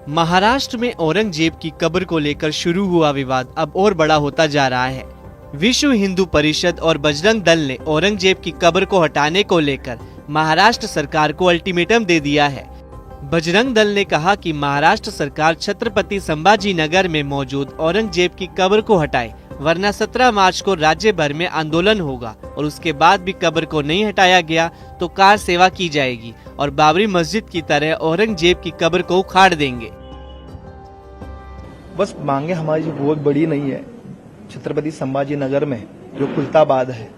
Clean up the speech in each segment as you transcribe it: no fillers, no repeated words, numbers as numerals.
महाराष्ट्र में औरंगजेब की कब्र को लेकर शुरू हुआ विवाद अब और बड़ा होता जा रहा है। विश्व हिंदू परिषद और बजरंग दल ने औरंगजेब की कब्र को हटाने को लेकर महाराष्ट्र सरकार को अल्टीमेटम दे दिया है। बजरंग दल ने कहा कि महाराष्ट्र सरकार छत्रपति संभाजी नगर में मौजूद औरंगजेब की कब्र को हटाए, वरना 17 मार्च को राज्य भर में आंदोलन होगा और उसके बाद भी कब्र को नहीं हटाया गया तो कार सेवा की जाएगी और बाबरी मस्जिद की तरह औरंगजेब की कब्र को उखाड़ देंगे। बस मांगे हमारी बहुत बड़ी नहीं है। छत्रपति संभाजी नगर में जो खुलताबाद है,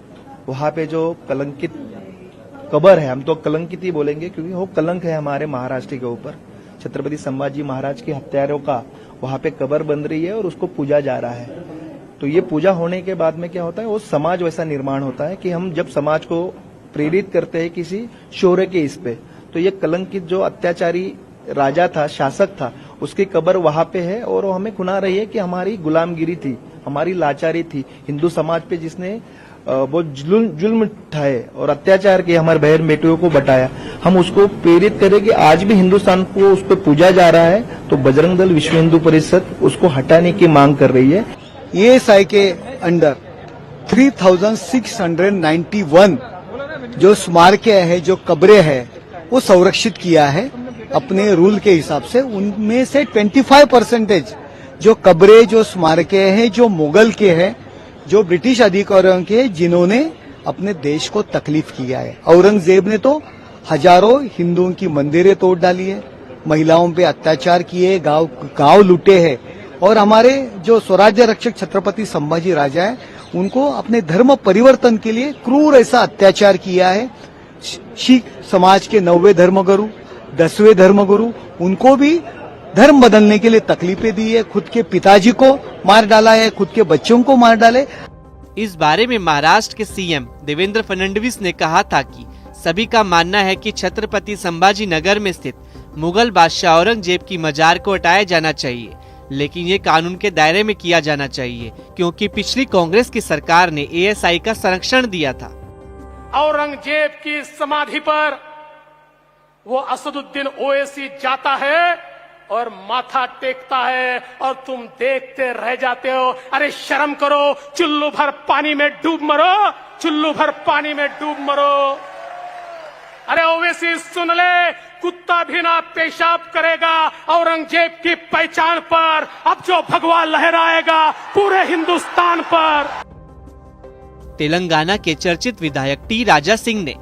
वहाँ पे जो कलंकित कब्र है, हम तो कलंकित ही बोलेंगे क्योंकि वो कलंक है हमारे महाराष्ट्र के ऊपर। छत्रपति संभाजी महाराज के हत्यारों का वहाँ पे कब्र बन रही है और उसको पूजा जा रहा है। तो ये पूजा होने के बाद में क्या होता है, वो समाज वैसा निर्माण होता है कि हम जब समाज को प्रेरित करते हैं किसी शौर्य के इस पे, तो ये कलंकित जो अत्याचारी राजा था, शासक था, उसकी कब्र वहां पे है और वो हमें खुना रही है कि हमारी गुलामगिरी थी, हमारी लाचारी थी, हिंदू समाज पे जिसने वो जुल्म उठाए और अत्याचार किए, हमारे बहन बेटियों को बटाया, हम उसको प्रेरित करें कि आज भी हिंदुस्तान को उस पर पूजा जा रहा है। तो बजरंग दल विश्व हिंदू परिषद उसको हटाने की मांग कर रही है। ESI के अंडर 3691 जो स्मारक है, जो कब्रें है, वो संरक्षित किया है अपने रूल के हिसाब से। उनमें से 25% जो कब्रें, जो स्मारक हैं, जो मुगल के हैं, जो ब्रिटिश अधिकारियों के, जिन्होंने अपने देश को तकलीफ किया है। औरंगजेब ने तो हजारों हिंदुओं की मंदिरें तोड़ डाली है, महिलाओं पे अत्याचार किए, गांव लूटे हैं। और हमारे जो स्वराज्य रक्षक छत्रपति संभाजी राजा है, उनको अपने धर्म परिवर्तन के लिए क्रूर ऐसा अत्याचार किया है। सिख समाज के 9वें धर्मगुरु, 10वें धर्मगुरु, उनको भी धर्म बदलने के लिए तकलीफें दी है। खुद के पिताजी को मार डाला है, खुद के बच्चों को मार डाले। इस बारे में महाराष्ट्र के सीएम देवेंद्र फडणवीस ने कहा था कि सभी का मानना है कि छत्रपति संभाजी नगर में स्थित मुगल बादशाह औरंगजेब की मजार को हटाया जाना चाहिए, लेकिन ये कानून के दायरे में किया जाना चाहिए क्योंकि पिछली कांग्रेस की सरकार ने ASI का संरक्षण दिया था। औरंगजेब की समाधि पर वो असदुद्दीन ओवैसी जाता है और माथा टेकता है और तुम देखते रह जाते हो। अरे शर्म करो, चुल्लू भर पानी में डूब मरो, चुल्लू भर पानी में डूब मरो। अरे ओवैसी सुन ले, कुत्ता भी ना पेशाब करेगा औरंगजेब की पहचान पर। अब जो भगवा लहराएगा पूरे हिंदुस्तान पर। तेलंगाना के चर्चित विधायक टी राजा सिंह ने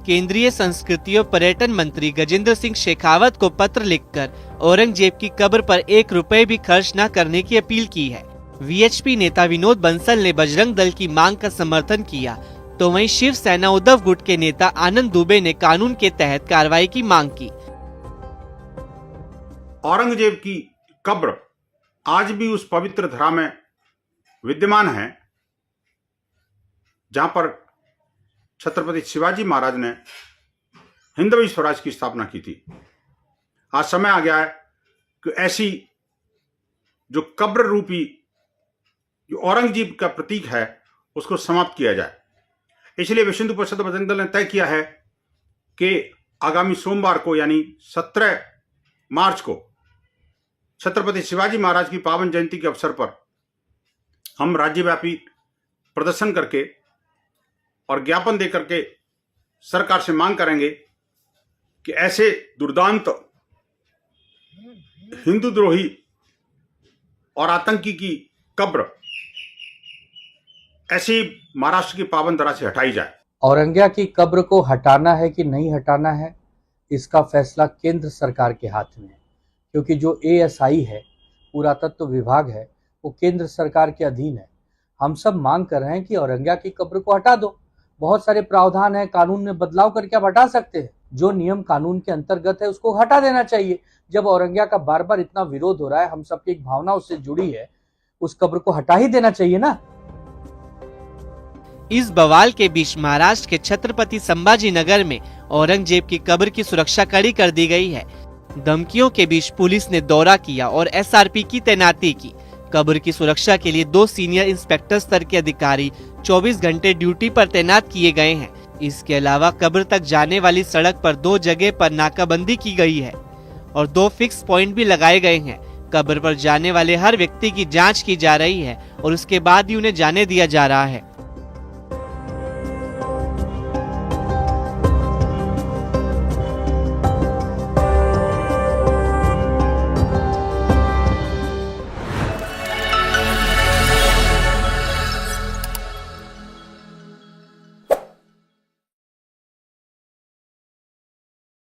केंद्रीय संस्कृति और पर्यटन मंत्री गजेंद्र सिंह शेखावत को पत्र लिखकर औरंगजेब की कब्र पर 1 रुपए भी खर्च न करने की अपील की है। VHP नेता विनोद बंसल ने बजरंग दल की मांग का समर्थन किया, तो वहीं शिवसेना उद्धव गुट के नेता आनंद दुबे ने कानून के तहत कार्रवाई की मांग की। औरंगजेब की कब्र आज भी उस पवित्र धरा में विद्यमान है जहां पर छत्रपति शिवाजी महाराज ने हिंदवी स्वराज की स्थापना की थी। आज समय आ गया है कि ऐसी जो कब्र रूपी जो औरंगजेब का प्रतीक है उसको समाप्त किया जाए। इसलिए विश्व हिंदू परिषद बजरंग दल ने तय किया है कि आगामी सोमवार को यानी 17 मार्च को छत्रपति शिवाजी महाराज की पावन जयंती के अवसर पर हम राज्यव्यापी प्रदर्शन करके और ज्ञापन देकर के सरकार से मांग करेंगे कि ऐसे दुर्दांत हिंदू द्रोही और आतंकी की कब्र ऐसी महाराष्ट्र की पावन धरा से हटाई जाए। औरंगजेब की कब्र को हटाना है कि नहीं हटाना है, इसका फैसला केंद्र सरकार के हाथ में है, क्योंकि जो ASI है, पुरातत्व विभाग है, वो केंद्र सरकार के अधीन है। हम सब मांग कर रहे हैं कि औरंगजेब की कब्र को हटा दो। बहुत सारे प्रावधान है, कानून में बदलाव करके आप हटा सकते हैं। जो नियम कानून के अंतर्गत है उसको हटा देना चाहिए। जब औरंगजेब का बार बार इतना विरोध हो रहा है, हम सबकी एक भावना उससे जुड़ी है, उस कब्र को हटा ही देना चाहिए ना। इस बवाल के बीच महाराष्ट्र के छत्रपति संभाजी नगर में औरंगजेब की कब्र की सुरक्षा कड़ी कर दी गई है। धमकियों के बीच पुलिस ने दौरा किया और SRP की तैनाती की। कब्र की सुरक्षा के लिए 2 सीनियर इंस्पेक्टर स्तर के अधिकारी 24 घंटे ड्यूटी पर तैनात किए गए हैं। इसके अलावा कब्र तक जाने वाली सड़क पर 2 जगह पर नाकाबंदी की गई है। और 2 फिक्स पॉइंट भी लगाए गए हैं। कब्र पर जाने वाले हर व्यक्ति की जांच की जा रही है और उसके बाद ही उन्हें जाने दिया जा रहा है।